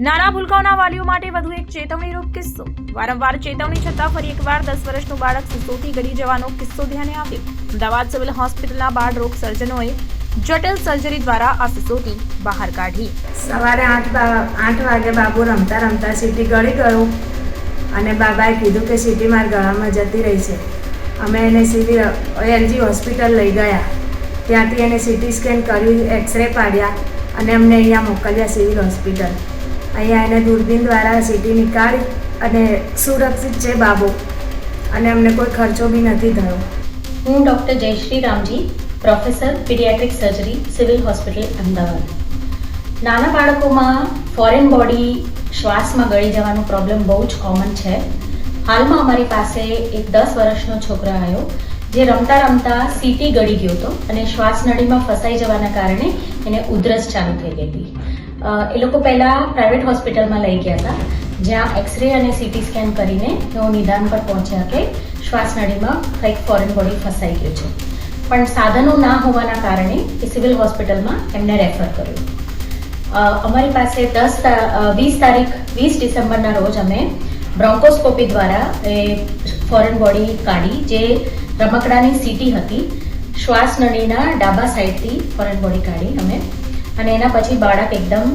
નાના ભૂલકાઓના વાલીઓ માટે વધુ એક ચેતવણીરૂપ કિસ્સો। વારંવાર ચેતવણી છતાં ફરી એકવાર 10 વર્ષનું બાળક સિસોથી ગળી જવાનો કિસ્સો ધ્યાને આવ્યો। અમદાવાદ સિવિલ હોસ્પિટલના બાળ રોગ સર્જનોએ જટિલ સર્જરી દ્વારા આ સિસોથી બહાર કાઢી। સવારે 8 વાગે બાબુ રમતા રમતા સીટી ગળી ગયો અને બાબાએ કીધું કે સીટી મારા ગળામાં જતી રહી છે। અમે એને સીધી એલજી હોસ્પિટલ લઈ ગયા। ત્યાંથી એને સીટી સ્કેન કર્યું, એક્સરે પાડ્યા અને અમને અહીંયા મોકલ્યા સિવિલ હોસ્પિટલ। અહીંયા એને દૂરબીન દ્વારા સીટી નીકાળી અને સુરક્ષિત છે બાબો અને અમને કોઈ ખર્ચો બી નથી થયો। હું ડૉક્ટર જયશ્રી Ramji, professor paediatric surgery, civil hospital Ahmedabad. નાના બાળકોમાં ફોરેન બોડી શ્વાસમાં ગળી જવાનો પ્રોબ્લેમ બહુ જ કોમન છે। હાલમાં અમારી પાસે એક 10 વર્ષનો છોકરો આવ્યો જે રમતા રમતા સીટી ગળી ગયો હતો અને શ્વાસ નળીમાં ફસાઈ જવાના કારણે એને ઉધરસ ચાલુ થઈ ગઈ હતી। એ લોકો પહેલાં પ્રાઇવેટ હોસ્પિટલમાં લઈ ગયા હતા, જ્યાં એક્સરે અને સીટી સ્કેન કરીને તેઓ નિદાન પર પહોંચ્યા કે શ્વાસ નળીમાં કંઈક ફોરેન બોડી ફસાઈ ગયું છે, પણ સાધનો ના હોવાના કારણે એ સિવિલ હોસ્પિટલમાં એમને રેફર કર્યું। અમારી પાસે 20 ડિસેમ્બરના રોજ અમે બ્રોન્કોસ્કોપી દ્વારા એ ફોરેન બોડી કાઢી, જે રમકડાની સીટી હતી। શ્વાસ નળીના ડાબા સાઈડથી ફોરેન બોડી કાઢી અમે, અને એના પછી બાળક એકદમ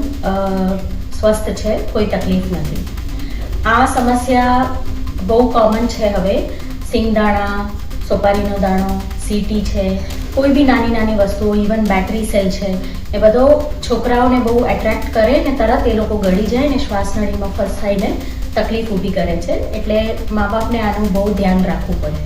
સ્વસ્થ છે, કોઈ તકલીફ નથી। આ સમસ્યા બહુ કોમન છે હવે। સિંગદાણા, સોપારીનો દાણો, સીટી છે, કોઈ બી નાની નાની વસ્તુઓ, ઇવન બેટરી સેલ છે, એ બધો છોકરાઓને બહુ એટ્રેક્ટ કરે ને તરત એ લોકો ગળી જાય ને શ્વાસ નળીમાં ફસાઈને તકલીફ ઊભી કરે છે। એટલે મા બાપને આનું બહુ ધ્યાન રાખવું પડે।